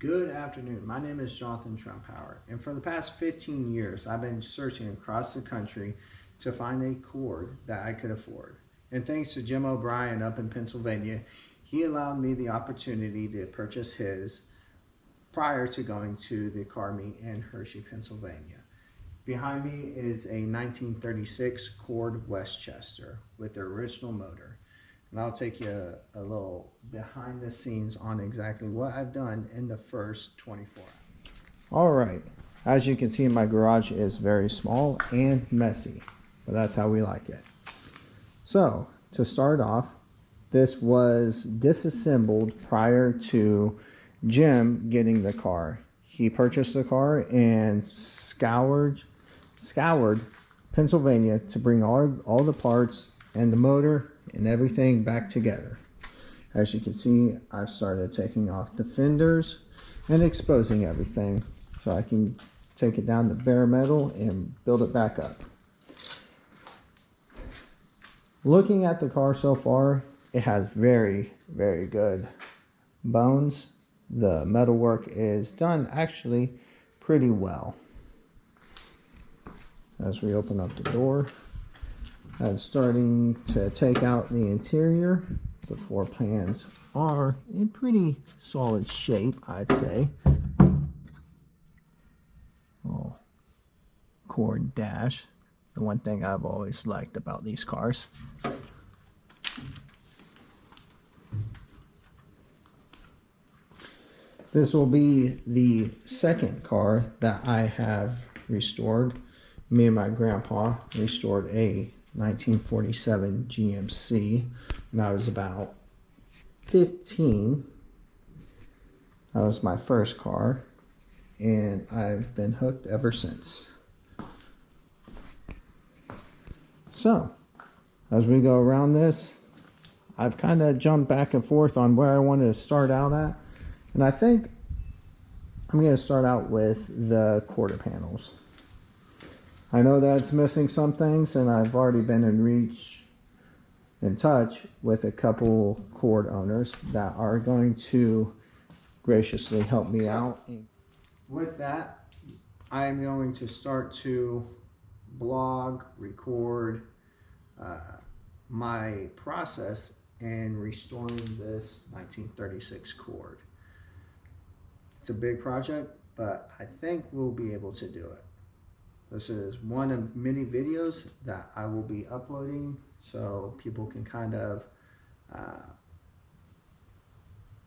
Good afternoon. My name is Jonathan Trumpauer, and for the past 15 years, I've been searching across the country to find a cord that I could afford. And thanks to Jim O'Brien up in Pennsylvania, he allowed me the opportunity to purchase his prior to going to the car meet in Hershey, Pennsylvania. Behind me is a 1936 cord Westchester with the original motor. And I'll take you a little behind the scenes on exactly what I've done in the first 24 hours. All right, as you can see, my garage is very small and messy, but that's how we like it. So to start off, this was disassembled prior to Jim getting the car. He purchased the car and scoured Pennsylvania to bring all the parts and the motor and everything back together. As you can see, I started taking off the fenders and exposing everything so I can take it down to bare metal and build it back up. Looking at the car so far, it has very, very good bones. The metalwork is done actually pretty well. As we open up the door, I'm starting to take out the interior. The floor pans are in pretty solid shape, I'd say. Oh, cord dash. The one thing I've always liked about these cars. This will be the second car that I have restored. Me and my grandpa restored a 1947 GMC when I was about 15. That was my first car, and I've been hooked ever since. So, as we go around this, I've kind of jumped back and forth on where I wanted to start out at, and I think I'm going to start out with the quarter panels. I know that's missing some things, and I've already been in touch with a couple cord owners that are going to graciously help me out. With that, I'm going to start to record my process in restoring this 1936 cord. It's a big project, but I think we'll be able to do it. This is one of many videos that I will be uploading so people can kind of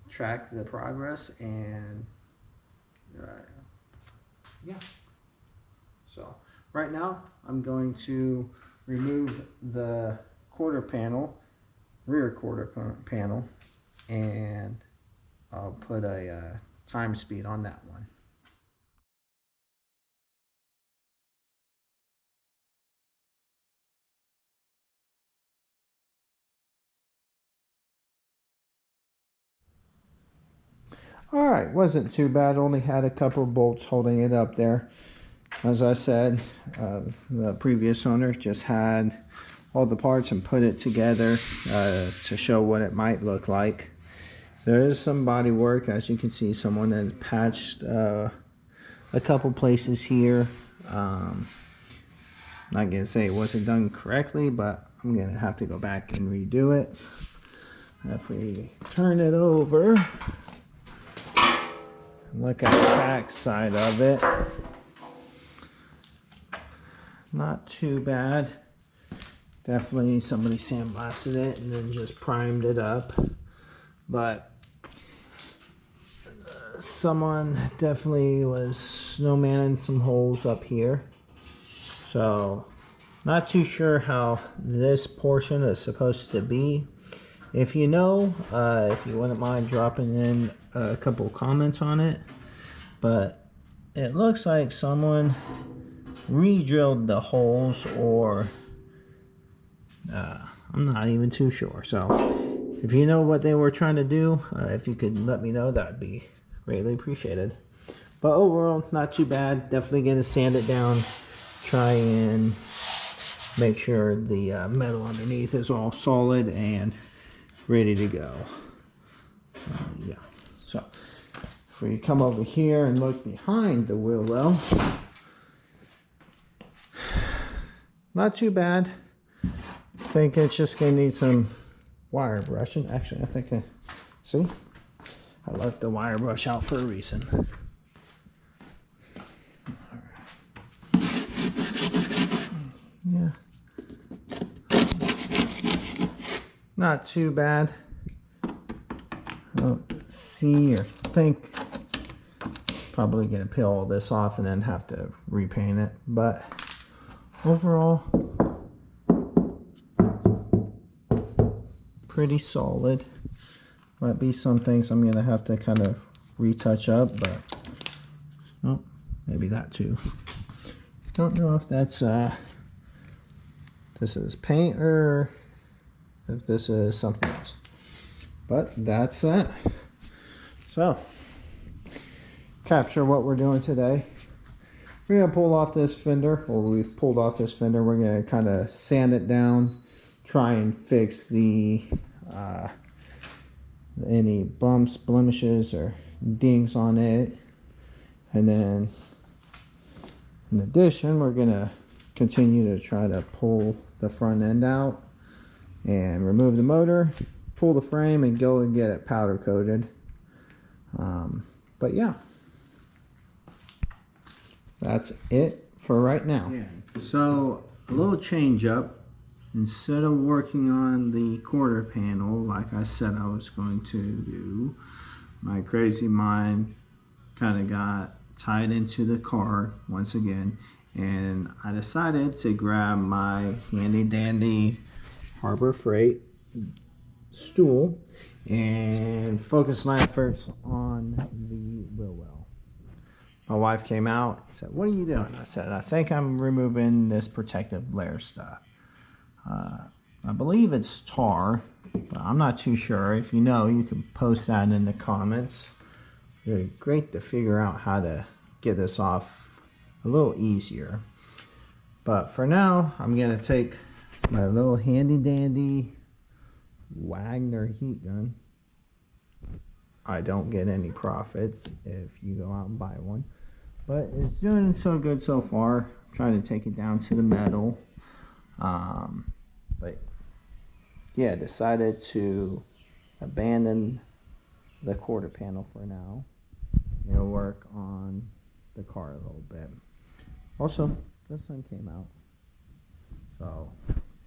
track the progress and yeah. So right now I'm going to remove the rear quarter panel, and I'll put a time speed on that one. Alright, wasn't too bad, only had a couple bolts holding it up there. As I said, the previous owner just had all the parts and put it together to show what it might look like. There is some body work, as you can see. Someone has patched a couple places here. I'm not going to say it wasn't done correctly, but I'm going to have to go back and redo it. If we turn it over, look at the back side of it. Not too bad. Definitely somebody sandblasted it and then just primed it up. But someone definitely was snowmanning some holes up here. So not too sure how this portion is supposed to be. If you know, if you wouldn't mind dropping in a couple comments on it. But it looks like someone re-drilled the holes, or I'm not even too sure. So if you know what they were trying to do, if you could let me know, that'd be greatly appreciated. But overall, not too bad. Definitely gonna sand it down, try and make sure the metal underneath is all solid and ready to go. Yeah, so we come over here and look behind the wheel well, not too bad. I think it's just gonna need some wire brushing. Actually, I think see, I left the wire brush out for a reason. Yeah, not too bad. I don't see or think probably gonna peel all this off and then have to repaint it, but overall pretty solid. Might be some things I'm gonna have to kind of retouch up, but oh, maybe that too. Don't know if that's this is paint or if this is something else, but that's that. So capture what we're doing today. We're gonna pull off this fender, or we've pulled off this fender. We're gonna kind of sand it down, try and fix the any bumps, blemishes, or dings on it. And then in addition, we're gonna continue to try to pull the front end out and remove the motor, pull the frame, and go and get it powder coated. But yeah, that's it for right now. Yeah. So a little change up. Instead of working on the quarter panel like I said I was going to do, my crazy mind kind of got tied into the car once again, and I decided to grab my handy dandy Harbor Freight stool and focus my efforts on the wheel well. My wife came out and said, "What are you doing?" I said, "I think I'm removing this protective layer stuff. I believe it's tar, but I'm not too sure. If you know, you can post that in the comments. It'd be great to figure out how to get this off a little easier. But for now, I'm going to take my little handy dandy Wagner heat gun. I don't get any profits if you go out and buy one, but it's doing so good so far. I'm trying to take it down to the metal. But yeah, decided to abandon the quarter panel for now. Work on the car a little bit. Also, the sun came out, so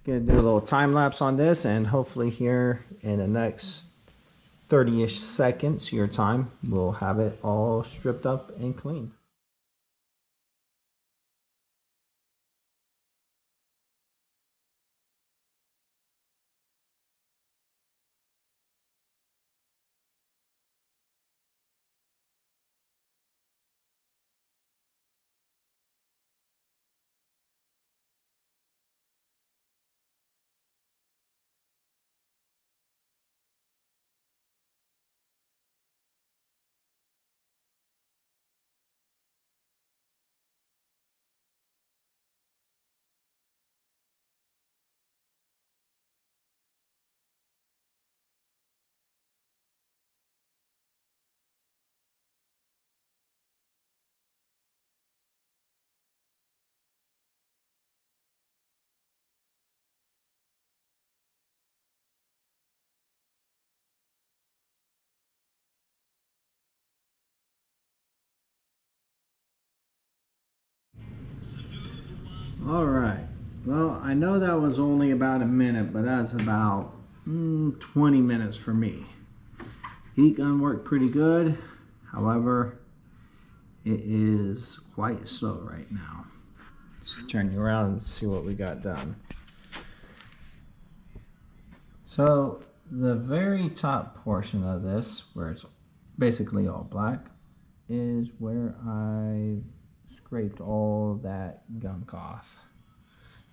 gonna do a little time lapse on this, and hopefully here in the next 30-ish seconds your time, we'll have it all stripped up and cleaned. All right, well, I know that was only about a minute, but that's about 20 minutes for me. Heat gun worked pretty good. However, it is quite slow right now. Let's turn you around and see what we got done. So the very top portion of this, where it's basically all black, is where I scraped all that gunk off.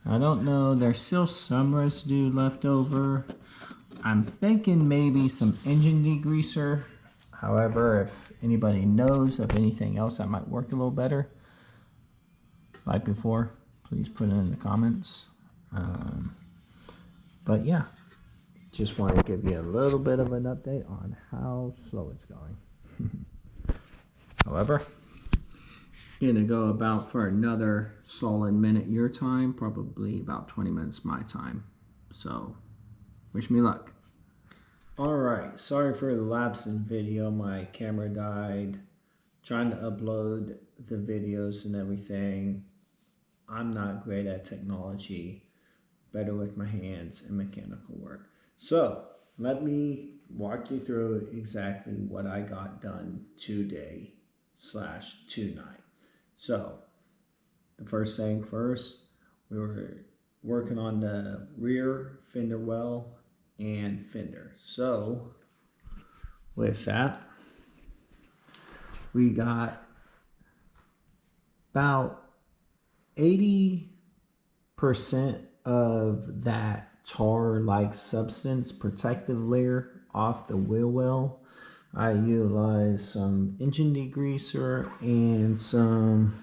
I don't know, there's still some residue left over. I'm thinking maybe some engine degreaser. However, if anybody knows of anything else that might work a little better, like before, please put it in the comments. But yeah, just want to give you a little bit of an update on how slow it's going. However, gonna go about for another solid minute your time, probably about 20 minutes my time. So wish me luck. Alright, sorry for the lapse in video. My camera died. Trying to upload the videos and everything. I'm not great at technology, better with my hands and mechanical work. So let me walk you through exactly what I got done today / tonight. So the first thing first, we were working on the rear fender well and fender. So with that, we got about 80% of that tar-like substance protective layer off the wheel well. I utilized some engine degreaser and some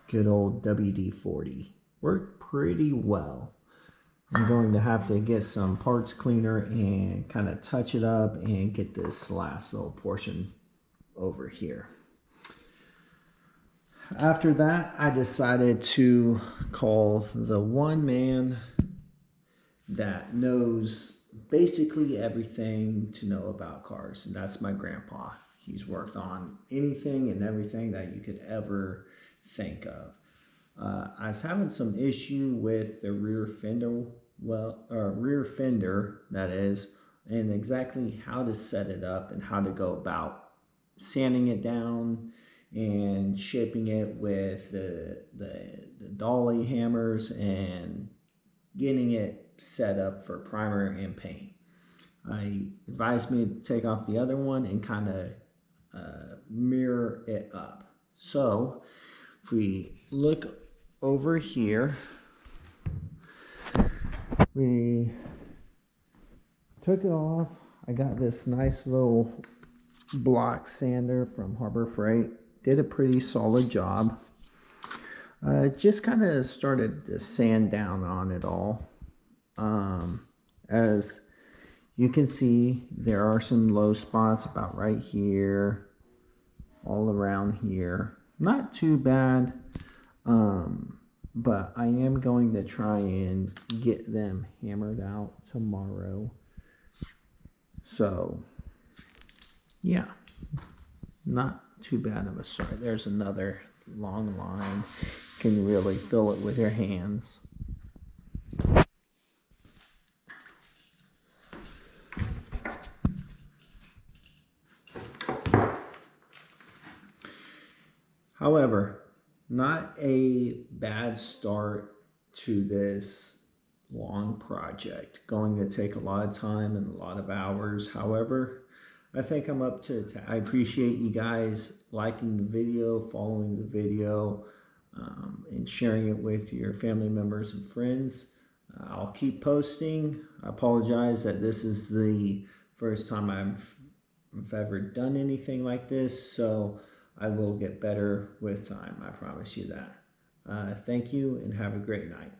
good old WD-40. Worked pretty well. I'm going to have to get some parts cleaner and kind of touch it up and get this last little portion over here. After that, I decided to call the one man that knows basically everything to know about cars, and that's my grandpa. He's worked on anything and everything that you could ever think of. I was having some issue with the rear fender, rear fender that is, and exactly how to set it up and how to go about sanding it down and shaping it with the dolly hammers and getting it set up for primer and paint. I advised me to take off the other one and kind of mirror it up. So if we look over here, we took it off. I got this nice little block sander from Harbor Freight. Did a pretty solid job. Just kind of started to sand down on it all. As you can see, there are some low spots about right here, all around here. Not too bad, but I am going to try and get them hammered out tomorrow. So, yeah, not too bad of a start. There's another long line. You can really fill it with your hands. However, not a bad start to this long project. Going to take a lot of time and a lot of hours. However, I think I'm up to it. I appreciate you guys liking the video, following the video, and sharing it with your family members and friends. I'll keep posting. I apologize that this is the first time I've ever done anything like this, so I will get better with time. I promise you that. Thank you and have a great night.